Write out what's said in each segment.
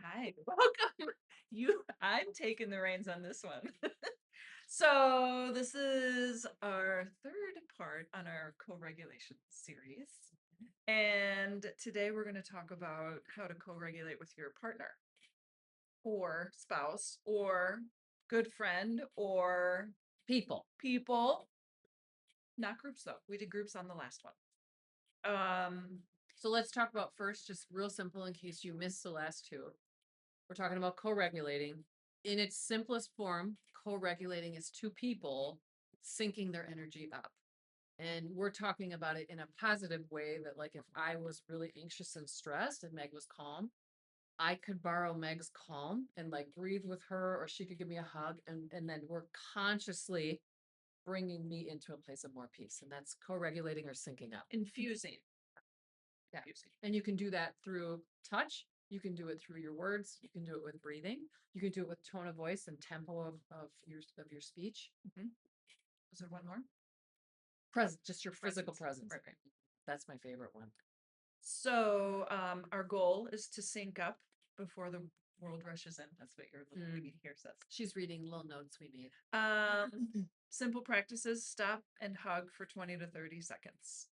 Hi, welcome. I'm taking the reins on this one. So this is our third part on our co-regulation series. And today we're going to talk about how to co-regulate with your partner or spouse or good friend or people, not groups though. We did groups on the last one. So let's talk about first, just real simple in case you missed the last two. We're talking about co-regulating. In its simplest form, co-regulating is two people syncing their energy up. And we're talking about it in a positive way that, like, if I was really anxious and stressed and Meg was calm, I could borrow Meg's calm and like breathe with her, or she could give me a hug, and then we're consciously bringing me into a place of more peace. And that's co-regulating or syncing up. infusing. Yeah. And you can do that through touch. You can do it through your words. You can do it with breathing. You can do it with tone of voice and tempo of your speech. Is there one more? Present, just your physical presence. Okay. That's my favorite one. So our goal is to sync up before the world rushes in. That's what your little thingy here says. She's reading little notes we made. Simple practices: stop and hug for 20 to 30 seconds.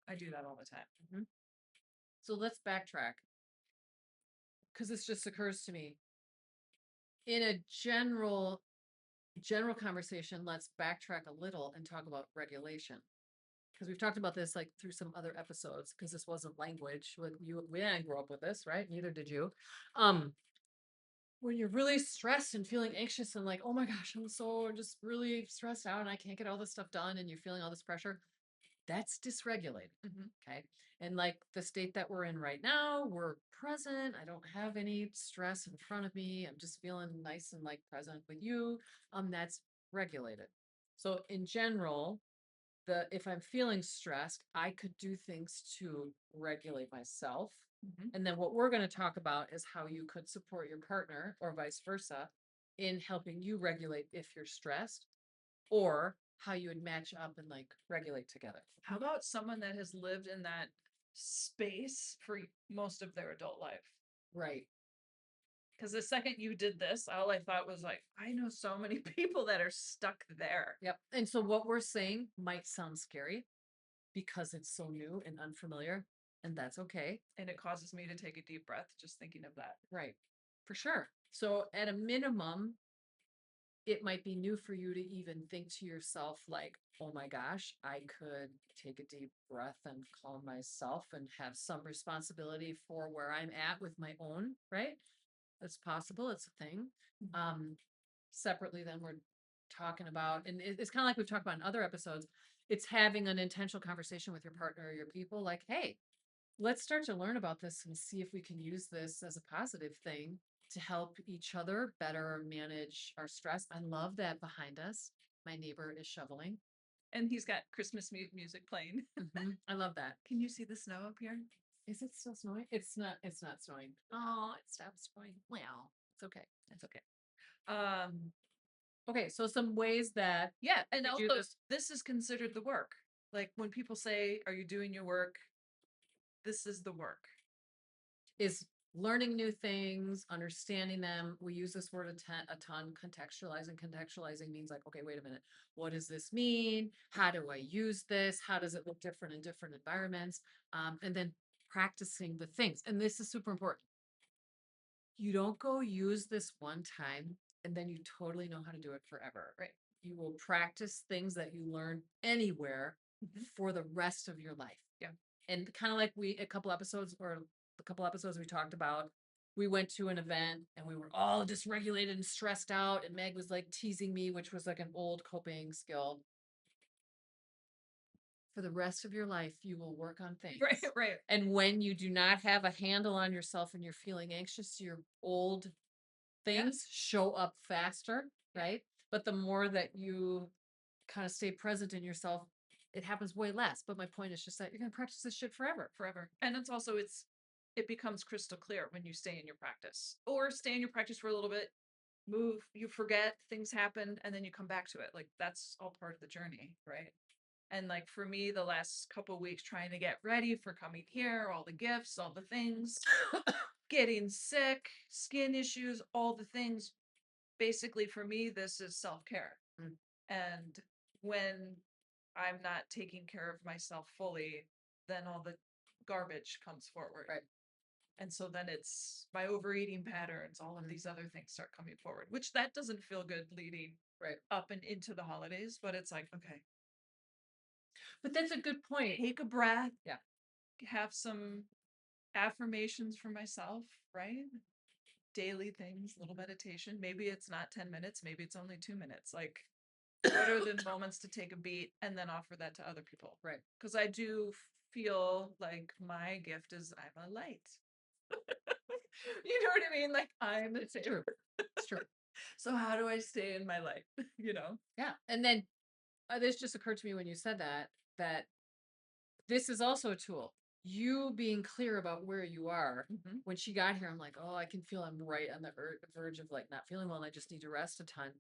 I do that all the time. So let's backtrack, because this just occurs to me. In a general conversation, let's backtrack a little and talk about regulation. Because we've talked about this like through some other episodes, because this wasn't language. We didn't grow up with this, right? Neither did you. When you're really stressed and feeling anxious and like, oh my gosh, I'm so just really stressed out and I can't get all this stuff done, and you're feeling all this pressure, that's dysregulated. Okay. And like the state that we're in right now, we're present. I don't have any stress in front of me. I'm just feeling nice and like present with you. That's regulated. So in general, if I'm feeling stressed, I could do things to regulate myself. And then what we're going to talk about is how you could support your partner or vice versa in helping you regulate if you're stressed, or how you would match up and like regulate together. How about someone that has lived in that space for most of their adult life? Right. Because the second you did this, all I thought was like, I know so many people that are stuck there. Yep. And so what we're saying might sound scary because it's so new and unfamiliar, and that's okay. And it causes me to take a deep breath just thinking of that. Right. For sure. So at a minimum, it might be new for you to even think to yourself, like, oh my gosh, I could take a deep breath and calm myself and have some responsibility for where I'm at with my own, right? It's possible. It's a thing. Separately, then we're talking about, and it's kind of like we've talked about in other episodes, it's having an intentional conversation with your partner or your people, like, hey, let's start to learn about this and see if we can use this as a positive thing to help each other better manage our stress. I love that behind us. My neighbor is shoveling. And he's got Christmas music playing. I love that. Can you see the snow up here? Is it still snowing? It's not snowing. Oh, it stopped snowing. Well, it's okay. It's okay. Okay, so some ways that yeah, and also this is considered the work. Like when people say, are you doing your work? This is the work. Is learning new things, understanding them. We use this word a ton, contextualizing. Contextualizing means like, okay, wait a minute. What does this mean? How do I use this? How does it look different in different environments? And then practicing the things. And this is super important. You don't go use this one time and then you totally know how to do it forever. Right. You will practice things that you learn anywhere for the rest of your life. Yeah. And kind of like a couple episodes we talked about, we went to an event and we were all dysregulated and stressed out, and Meg was like teasing me, which was like an old coping skill. For the rest of your life, you will work on things. Right. And when you do not have a handle on yourself and you're feeling anxious, your old things show up faster, right? But the more that you kind of stay present in yourself, it happens way less. But my point is just that you're going to practice this shit forever. And it's also, it becomes crystal clear when you stay in your practice, or stay in your practice for a little bit, move, you forget, things happen, and then you come back to it. Like that's all part of the journey, right? And like for me, the last couple of weeks trying to get ready for coming here, all the gifts, all the things, getting sick, skin issues, all the things. Basically, for me, this is self-care. Mm. And when I'm not taking care of myself fully, then all the garbage comes forward. Right. And so then it's my overeating patterns, all of these other things start coming forward, which that doesn't feel good leading Right. up and into the holidays, but it's like, okay, But that's a good point. take a breath. Yeah. Have some affirmations for myself, right? Daily things, little meditation. Maybe it's not 10 minutes, maybe it's only 2 minutes. Like, what are the moments to take a beat and then offer that to other people? Right. Because I do feel like my gift is I'm a light. You know what I mean? Like, I'm the It's true. It's true. So how do I stay in my light? Yeah. And then this just occurred to me when you said that this is also a tool. You being clear about where you are. Mhm. When she got here, I'm like, oh, I can feel I'm right on the verge of like not feeling well, and I just need to rest a ton.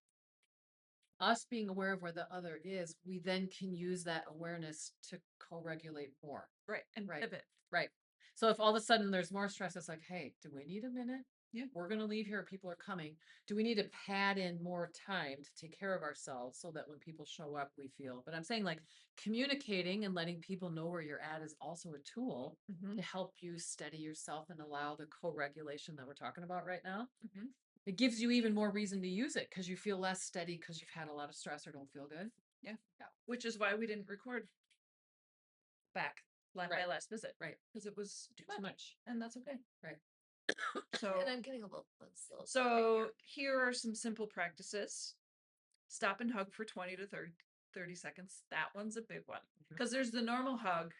Us being aware of where the other is, we then can use that awareness to co-regulate more. Right. And Right. pivot. Right. So if all of a sudden there's more stress, it's like, hey, do we need a minute? Yeah. We're going to leave here. People are coming. Do we need to pad in more time to take care of ourselves so that when people show up, we feel? But I'm saying like communicating and letting people know where you're at is also a tool Mhm. to help you steady yourself and allow the co-regulation that we're talking about right now. Mhm. It gives you even more reason to use it because you feel less steady because you've had a lot of stress or don't feel good. Yeah. Which is why we didn't record back my Right. last visit. Right. Because it was Too too much. much. And that's okay. Right. So And I'm getting a little so here are some simple practices. Stop and hug for 20 to 30 seconds. That one's a big one. Because there's the normal hug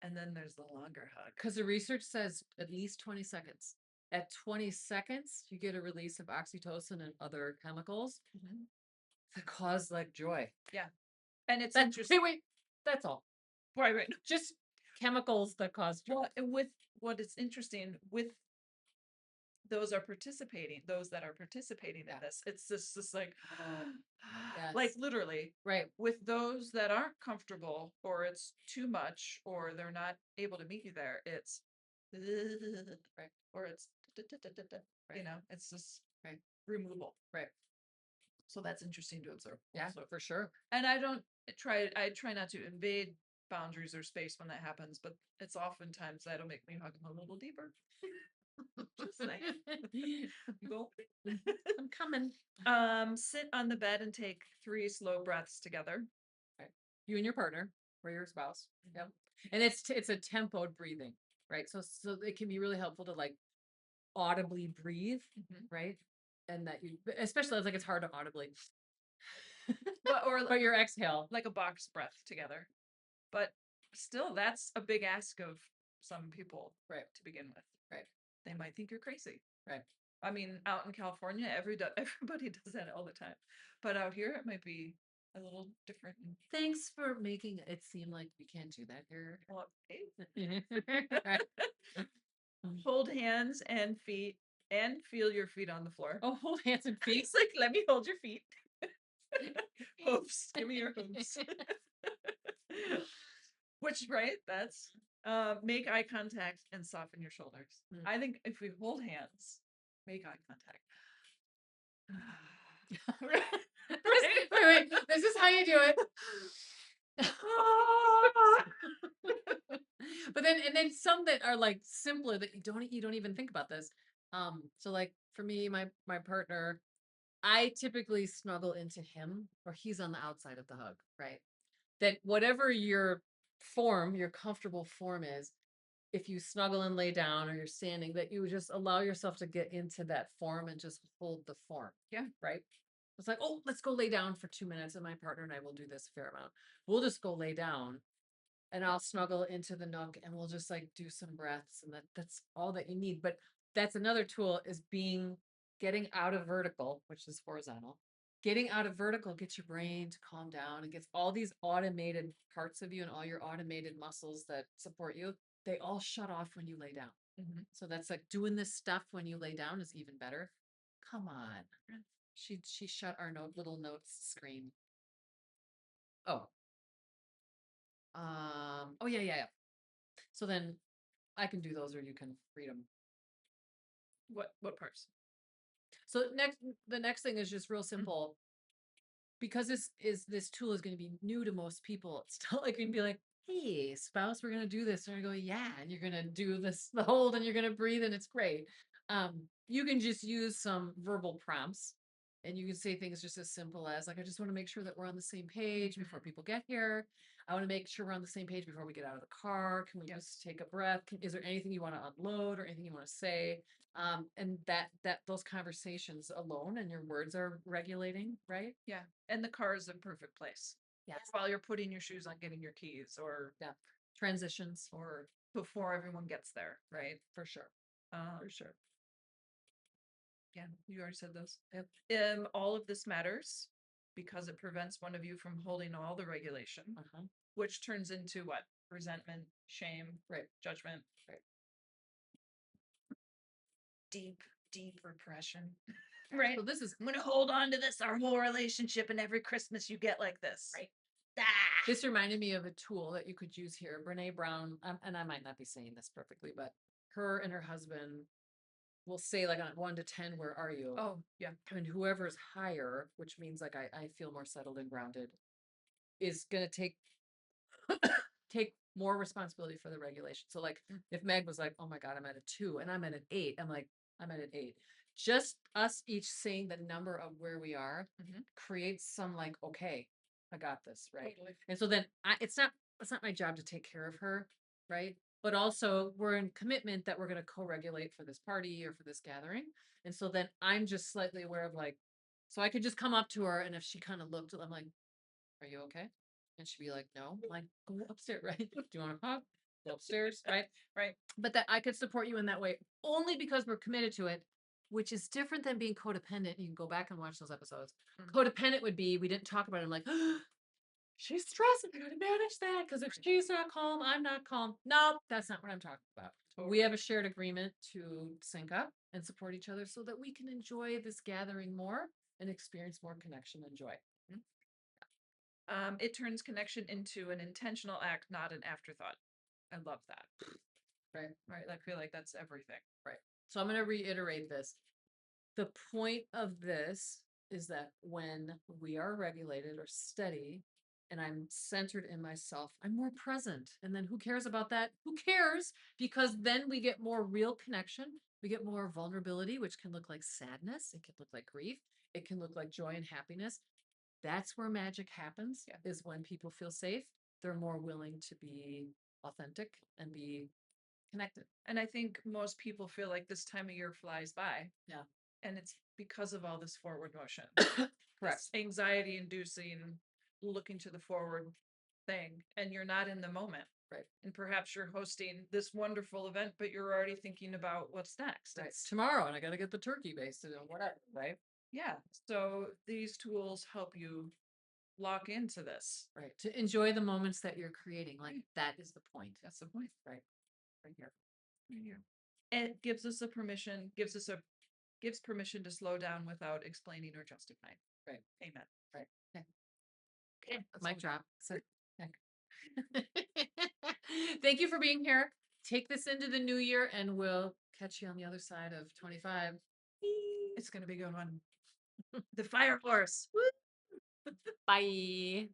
and then there's the longer hug. Because the research says at least 20 seconds. At 20 seconds, you get a release of oxytocin and other chemicals Mhm. that cause like joy. Yeah. And it's That's interesting. wait, that's all. Right. Just chemicals that cause joy. Well, and with what is interesting with those that are participating in Yeah. this, it's just like Yes. like literally Right. with those that aren't comfortable or it's too much or they're not able to meet you there, it's Right. or it's Right. it's just Right. removal. Right. So that's interesting to observe. Yeah, also. for sure. And I try not to invade boundaries or space when that happens, but it's oftentimes that'll make me hug them a little deeper. Just saying. Go. I'm coming. Sit on the bed and take 3 slow breaths together. Right. You and your partner or your spouse. Mm-hmm. Yep. And it's a tempoed breathing, right? So it can be really helpful to like audibly breathe, Mhm. right? And that you especially like it's hard to audibly. Or But your exhale. like a box breath together. But still, that's a big ask of some people Right. to begin with. Right. They might think you're crazy. Right. I mean, out in California, everybody does that all the time. But out here, it might be a little different. Thanks for making it seem like we can't do that here. Well, hey, hold hands and feet and feel your feet on the floor. Oh, hold hands and feet. It's like, let me hold your feet. Hooves, give me your hooves. Which, right? That's make eye contact and soften your shoulders. Mm. I think if we hold hands, make eye contact. Wait, this is how you do it. But then some that are like simpler that you don't even think about this. So like for me, my partner, I typically snuggle into him or he's on the outside of the hug, right? That whatever your comfortable form is, if you snuggle and lay down or you're standing, that you just allow yourself to get into that form and just hold the form. Yeah. Right. It's like, oh, let's go lay down for 2 minutes. And my partner and I will do this a fair amount. We'll just go lay down and I'll snuggle into the nook and we'll just like do some breaths and that's all that you need. But that's another tool is getting out of vertical, which is horizontal. Getting out of vertical gets your brain to calm down and gets all these automated parts of you and all your automated muscles that support you. They all shut off when you lay down. Mm-hmm. So that's like doing this stuff when you lay down is even better. Come on. She shut our little notes screen. Oh. Oh yeah. So then I can do those or you can read them. What parts? So the next thing is just real simple. Because this tool is going to be new to most people, it's not like you'd be like, hey, spouse, we're going to do this. And I go, yeah. And you're going to do this, the hold, and you're going to breathe, and it's great. You can just use some verbal prompts, and you can say things just as simple as, like, I just want to make sure that we're on the same page before people get here. I want to make sure we're on the same page before we get out of the car. Can we just take a breath? Is there anything you want to unload or anything you want to say? And that those conversations alone and your words are regulating, right? Yeah, and the car is a perfect place. Yes. While you're putting your shoes on, getting your keys, or Yeah. Transitions, or before everyone gets there, right? for sure. For sure. Yeah, you already said those. All of this matters because it prevents one of you from holding all the regulation, which turns into what? Resentment, shame, Right. judgment, Right. deep repression. Right. So this is I'm gonna hold on to this our whole relationship, and every Christmas you get like this. right. Ah. This reminded me of a tool that you could use here. Brene Brown, and I might not be saying this perfectly, but her and her husband will say, like, on 1 to 10, where are you? Oh, yeah. And whoever's higher, which means like I feel more settled and grounded, is gonna take more responsibility for the regulation. So like if Meg was like, oh my God, I'm at a 2 and I'm at an 8, I'm like, I'm at an 8. Just us each saying the number of where we are creates some like, okay, I got this, right? Totally. And so then it's not my job to take care of her, right? But also we're in commitment that we're going to co-regulate for this party or for this gathering. And so then I'm just slightly aware of like, so I could just come up to her, and if she kind of looked, I'm like, are you okay? And she'd be like, no. I'm like, go upstairs, right? Do you want to hug? Go upstairs, right? Right. But that I could support you in that way only because we're committed to it, which is different than being codependent. You can go back and watch those episodes. Codependent would be, we didn't talk about it. I'm like, she's stressed. I gotta manage that because if she's not calm, I'm not calm. No, that's not what I'm talking about. We have a shared agreement to sync up and support each other so that we can enjoy this gathering more and experience more connection and joy. It turns connection into an intentional act, not an afterthought. I love that. Right. Right. I feel like that's everything. Right. So I'm going to reiterate this. The point of this is that when we are regulated or steady and I'm centered in myself, I'm more present. And then who cares about that? Who cares? Because then we get more real connection. We get more vulnerability, which can look like sadness. It can look like grief. It can look like joy and happiness. That's where magic happens, is when people feel safe. They're more willing to be authentic and be connected. And I think most people feel like this time of year flies by. Yeah. And it's because of all this forward motion. Correct. Anxiety inducing, looking to the forward thing, and you're not in the moment. Right. And perhaps you're hosting this wonderful event, but you're already thinking about what's next. Right. It's tomorrow and I got to get the turkey basted or whatever, right? Yeah. So these tools help you lock into this. Right. To enjoy the moments that you're creating. Like that is the point. That's the point. Right. Right here. Right here. It gives us gives permission to slow down without explaining or justifying. Right. Amen. Right. Okay. Okay. Mic drop. So, thank you for being here. Take this into the new year and we'll catch you on the other side of 25. It's going to be a good one. The fire horse. Bye.